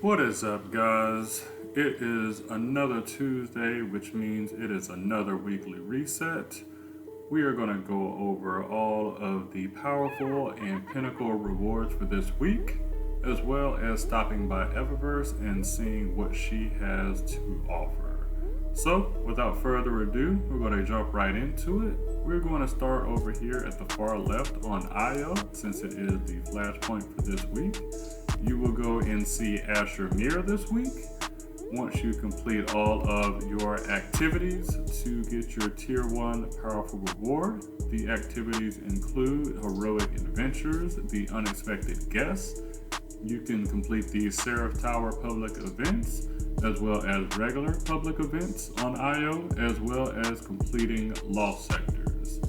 What is up, guys? It is another Tuesday, which means it is another weekly reset. We are going to go over all of the powerful and pinnacle rewards for this week, as well as stopping by Eververse and seeing what she has to offer. So, without further ado, we're going to jump right into it. We're going to start over here at the far left on IO, since it is the Flashpoint for this week. You will go and see Asher Mirror this week. Once you complete all of your activities to get your Tier 1 powerful reward, the activities include Heroic Adventures, the Unexpected Guests. You can complete the Seraph Tower public events, as well as regular public events on IO, as well as completing Lost Sectors.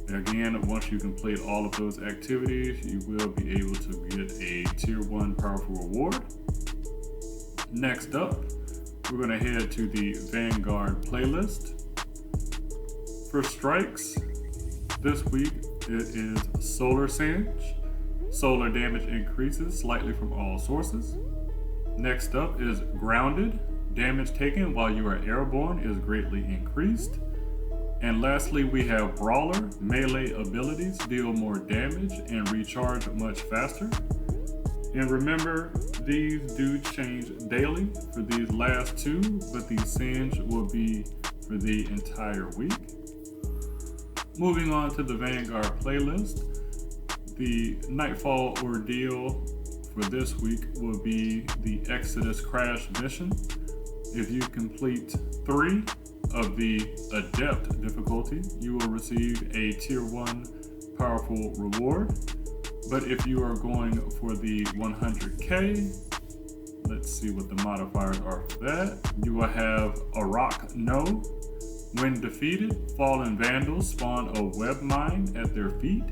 Again, once you complete all of those activities, you will be able to get a Tier 1 powerful reward. Next up, we're going to head to the Vanguard playlist. For strikes, this week it is Solar Singe. Solar damage increases slightly from all sources. Next up is Grounded. Damage taken while you are airborne is greatly increased. And lastly, we have Brawler. Melee abilities deal more damage and recharge much faster. And remember, these do change daily for these last two, but the Singe will be for the entire week. Moving on to the Vanguard playlist, the Nightfall ordeal for this week will be the Exodus Crash mission. If you complete 3 of the Adept difficulty, you will receive a Tier 1 powerful reward. But if you are going for the 100k, let's see what the modifiers are for that. You will have Arak No. When defeated, fallen vandals spawn a web mine at their feet.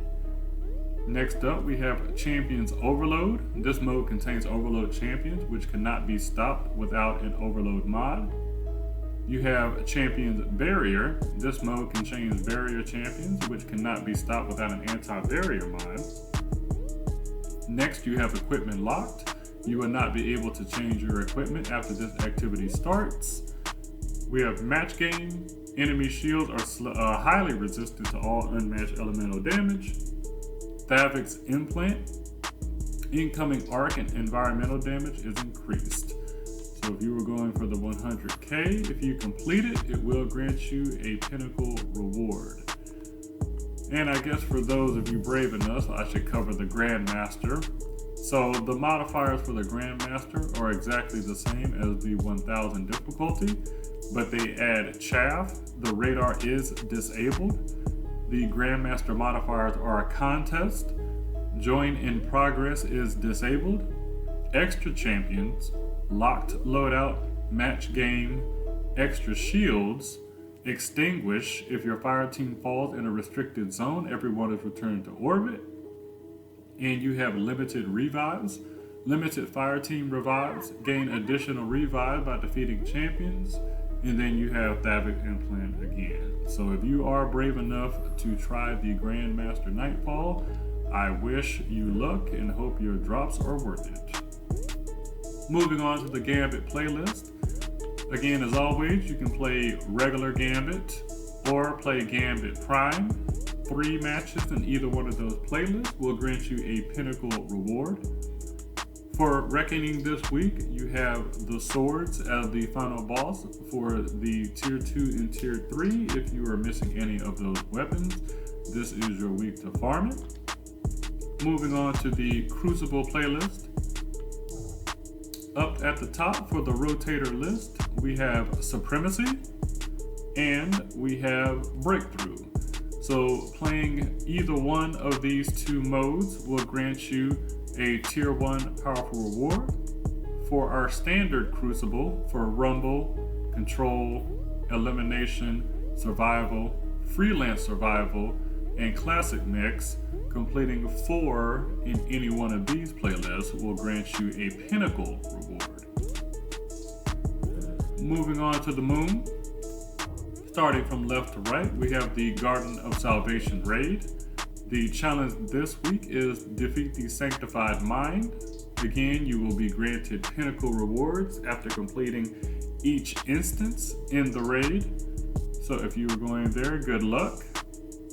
Next up, we have Champions Overload. This mode contains overload champions, which cannot be stopped without an overload mod. You have Champions Barrier. This mode contains barrier champions, which cannot be stopped without an anti-barrier mod. Next, you have Equipment Locked. You will not be able to change your equipment after this activity starts. We have Match Game. Enemy shields are highly resistant to all unmatched elemental damage. Thavic's Implant. Incoming arc and environmental damage is increased. So if you were going for the 100k, if you complete it, it will grant you a pinnacle reward. And I guess for those of you brave enough, I should cover the Grandmaster. So the modifiers for the Grandmaster are exactly the same as the 1000 difficulty, but they add Chaff. The radar is disabled. The Grandmaster modifiers are a contest. Join in progress is disabled. Extra champions, locked loadout, match game, extra shields, extinguish. If your fire team falls in a restricted zone, everyone is returned to orbit. And you have limited revives. Limited fire team revives gain additional revive by defeating champions. And then you have Thavic Implant again. So if you are brave enough to try the Grandmaster Nightfall, I wish you luck and hope your drops are worth it. Moving on to the Gambit playlist. Again, as always, you can play regular Gambit or play Gambit Prime. 3 matches in either one of those playlists will grant you a pinnacle reward. For Reckoning this week, you have the Swords as the final boss for the Tier 2 and Tier 3. If you are missing any of those weapons, this is your week to farm it. Moving on to the Crucible playlist. Up at the top for the Rotator list, we have Supremacy and we have Breakthrough. So playing either one of these 2 modes will grant you a Tier 1 powerful reward. For our standard Crucible, for Rumble, Control, Elimination, Survival, Freelance Survival, and Classic Mix, completing 4 in any one of these playlists will grant you a pinnacle reward. Moving on to the Moon. Starting from left to right, we have the Garden of Salvation raid. The challenge this week is defeat the Sanctified Mind. Again, you will be granted pinnacle rewards after completing each instance in the raid. So if you are going there, good luck.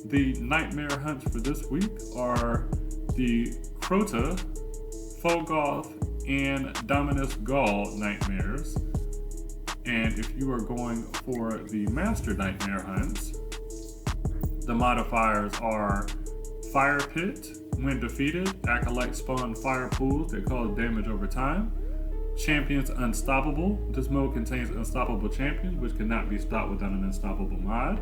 The nightmare hunts for this week are the Crota, Fogoth, and Dominus Gaul nightmares. And if you are going for the master nightmare hunts, the modifiers are Fire Pit. When defeated, Acolyte spawn fire pools that cause damage over time. Champions Unstoppable. This mode contains unstoppable champions, which cannot be stopped without an unstoppable mod.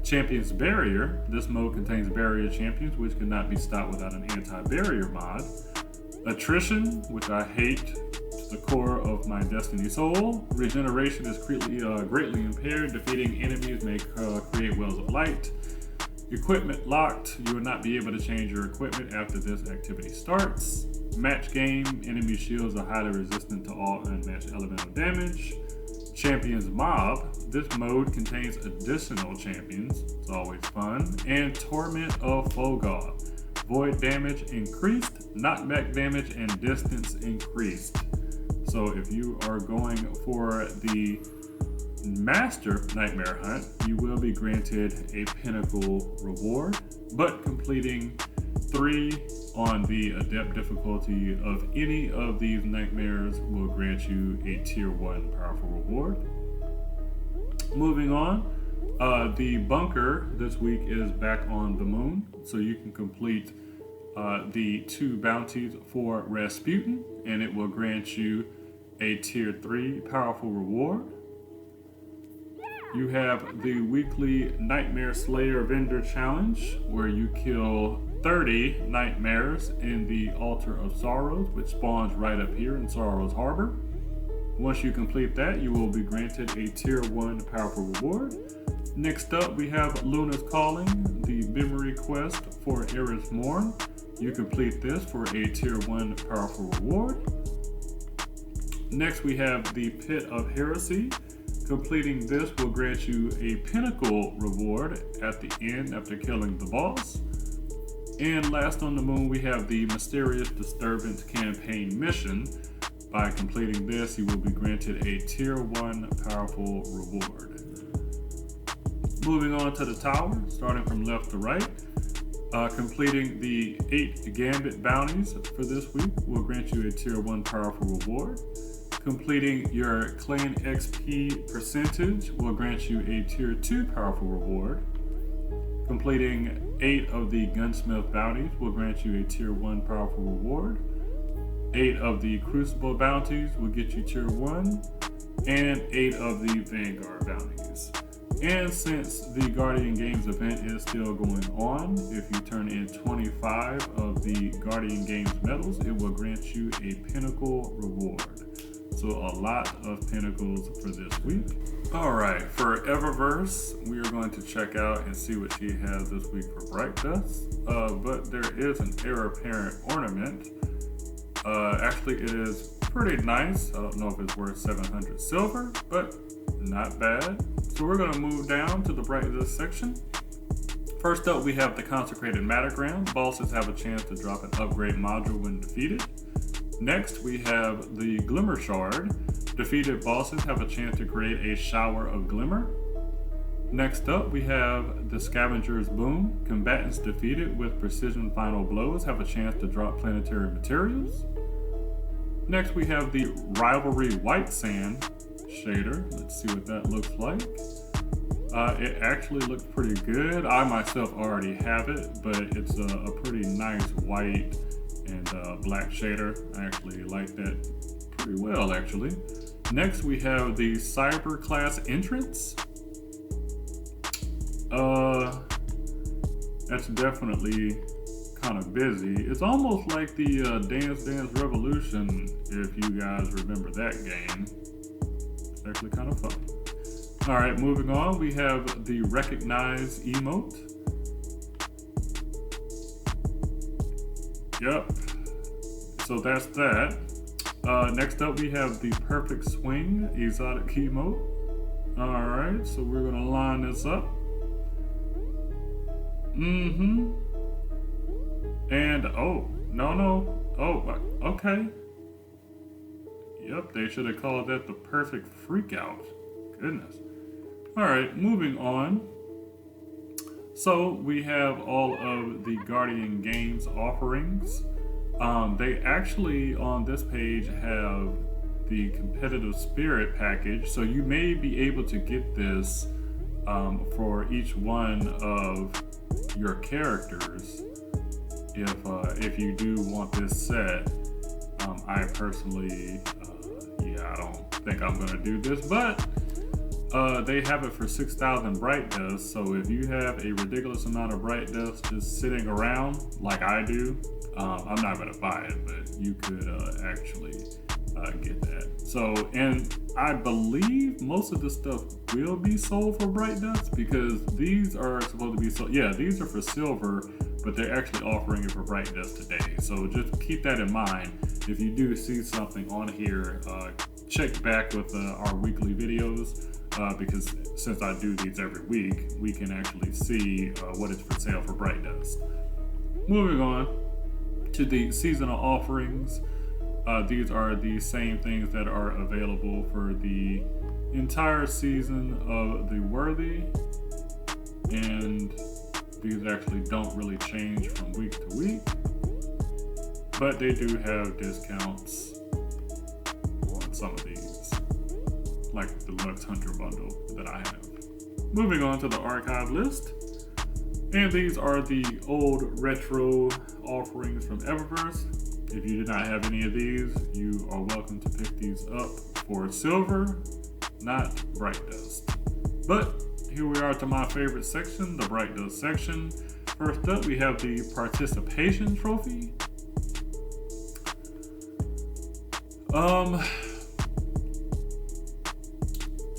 Champions Barrier. This mode contains barrier champions, which cannot be stopped without an anti-barrier mod. Attrition, which I hate to the core of my destiny soul. Regeneration is greatly impaired. Defeating enemies may create wells of light. Equipment locked. You will not be able to change your equipment after this activity starts. Match game. Enemy shields are highly resistant to all unmatched elemental damage. Champions Mob. This mode contains additional champions. It's always fun. And Torment of Fogoth. Void damage increased, knockback damage, and distance increased. So if you are going for the Master Nightmare Hunt, you will be granted a pinnacle reward, but completing 3 on the adept difficulty of any of these nightmares will grant you a tier 1 powerful reward. Moving on, the bunker this week is back on the moon, so you can complete the 2 bounties for Rasputin, and it will grant you a tier 3 powerful reward. You have the weekly Nightmare Slayer Vendor Challenge, where you kill 30 nightmares in the Altar of Sorrows, which spawns right up here in Sorrows Harbor. Once you complete that, you will be granted a tier 1 powerful reward. Next up, we have Luna's Calling, the memory quest for Eris Morn. You complete this for a tier 1 powerful reward. Next, we have the Pit of Heresy. Completing this will grant you a pinnacle reward at the end after killing the boss. And last on the moon, we have the Mysterious Disturbance campaign mission. By completing this, you will be granted a tier 1 powerful reward. Moving on to the tower, starting from left to right. Completing the 8 Gambit bounties for this week will grant you a tier 1 powerful reward. Completing your clan XP percentage will grant you a tier 2 powerful reward. Completing 8 of the Gunsmith bounties will grant you a tier 1 powerful reward. 8 of the Crucible bounties will get you tier 1, and 8 of the Vanguard bounties. And since the Guardian Games event is still going on, if you turn in 25 of the Guardian Games medals, it will grant you a pinnacle reward. So a lot of pinnacles for this week. All right, for Eververse, we are going to check out and see what she has this week for Bright Dust. But there is an heir apparent ornament. Actually, it is pretty nice. I don't know if it's worth 700 silver, but not bad. So we're going to move down to the Bright Dust section. First up, we have the Consecrated Matagram. Bosses have a chance to drop an upgrade module when defeated. Next, we have the Glimmer Shard. Defeated bosses have a chance to create a shower of glimmer. Next up, we have the Scavenger's Boom. Combatants defeated with precision final blows have a chance to drop planetary materials. Next, we have the Rivalry White Sand shader. Let's see what that looks like. It actually looks pretty good. I myself already have it, but it's a pretty nice white and black shader. I actually like that pretty well, actually. Next, we have the Cyber Class Entrance. That's definitely kind of busy. It's almost like the Dance Dance Revolution, if you guys remember that game. It's actually kind of fun. All right, moving on, we have the Recognize emote. Yep, so that's that. Next up, we have the Perfect Swing exotic emote. All right, so we're gonna line this up. And oh, no, okay. Yep, they should have called that the perfect freak out. Goodness. All right, moving on. So we have all of the Guardian Games offerings. They actually on this page have the competitive spirit package, so you may be able to get this for each one of your characters if you do want this set. I personally, I don't think I'm gonna do this, but they have it for 6,000 bright dust. So if you have a ridiculous amount of bright dust just sitting around like I do, I'm not gonna buy it, but you could actually get that. So, and I believe most of the stuff will be sold for bright dust because these are supposed to be sold. Yeah, these are for silver, but they're actually offering it for bright dust today. So just keep that in mind. If you do see something on here, check back with our weekly videos because since I do these every week, we can actually see what is for sale for bright dust. Moving on to the seasonal offerings. These are the same things that are available for the entire season of the Worthy, and these actually don't really change from week to week, but they do have discounts on some of these, like the Lux Hunter bundle that I have. Moving on to the archive list, and these are the old retro offerings from Eververse. If you did not have any of these, you are welcome to pick these up for silver, not bright dust. But here we are to my favorite section, the bright dust section. First up, we have the participation trophy.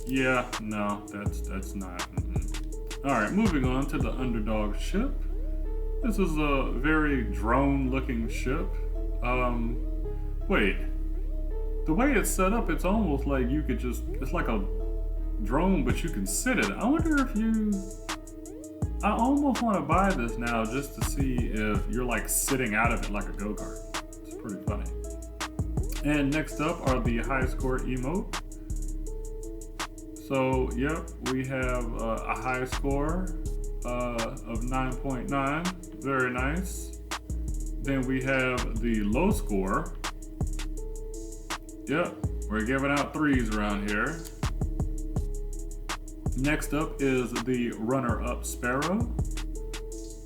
Yeah, no, that's not. All right, moving on to the underdog ship. This is a very drone-looking ship. Wait, the way it's set up, it's almost like you could just, it's like a drone, but you can sit in it. I wonder if I almost want to buy this now just to see if you're like sitting out of it like a go-kart. It's pretty funny. And next up are the high score emote. So, yep, we have a high score of 9.9, very nice. Then we have the low score. Yep, we're giving out 3s around here. Next up is the runner-up Sparrow.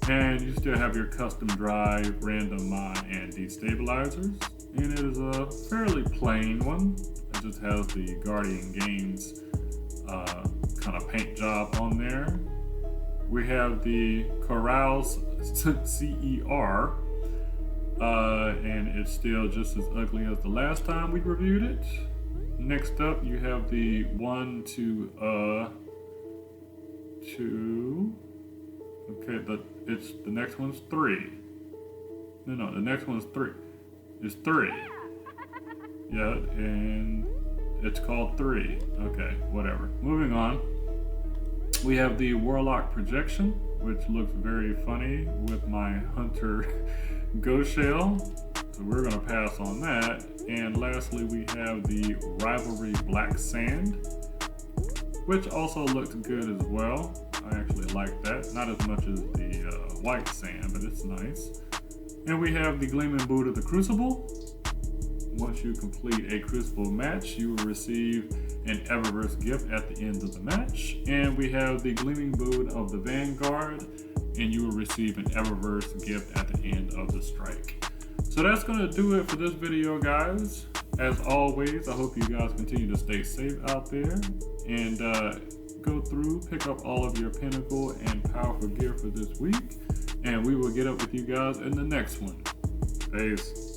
And you still have your custom drive, random mod, and destabilizers. And it is a fairly plain one. It just has the Guardian Games kind of paint job on there. We have the Corrals CER. And it's still just as ugly as the last time we reviewed it. Next up, you have the 1 to 2. Okay, the next one's 3. No, the next one's 3. It's 3. Yeah, and it's called 3. Okay, whatever. Moving on. We have the Warlock Projection, which looks very funny with my Hunter Ghost Shell. So we're gonna pass on that. And lastly, we have the Rivalry Black Sand, which also looks good as well. I actually like that. Not as much as the white sand, but it's nice. And we have the Gleaming Boot of the Crucible. Once you complete a Crucible match, you will receive an Eververse gift at the end of the match. And we have the Gleaming Boot of the Vanguard, and you will receive an Eververse gift at the end of the strike. So that's gonna do it for this video, guys. As always, I hope you guys continue to stay safe out there and go through, pick up all of your pinnacle and powerful gear for this week, and we will get up with you guys in the next one. Peace.